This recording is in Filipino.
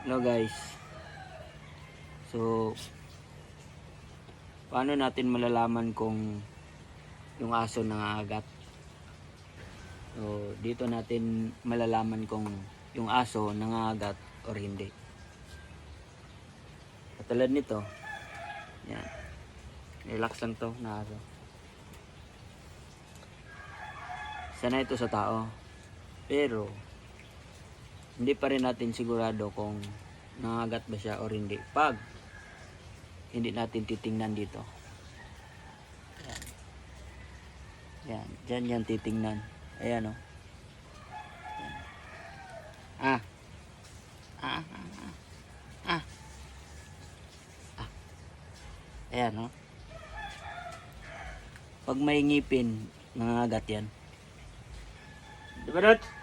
Hello guys. So, paano natin malalaman kung yung aso nangangagat? So, dito natin malalaman kung yung aso nangangagat or hindi. Katulad nito. Yan. Relax lang to na aso. Sana ito sa tao. Pero, hindi pa rin natin sigurado kung nangangagat ba siya or hindi. Pag hindi natin titingnan dito. Yan. Yan. Diyan yan titingnan. Ayan o. Ah. Ah. Ah. Ah. Ah. Ayan o. Pag may ngipin, nangangagat yan. Diba, Dot?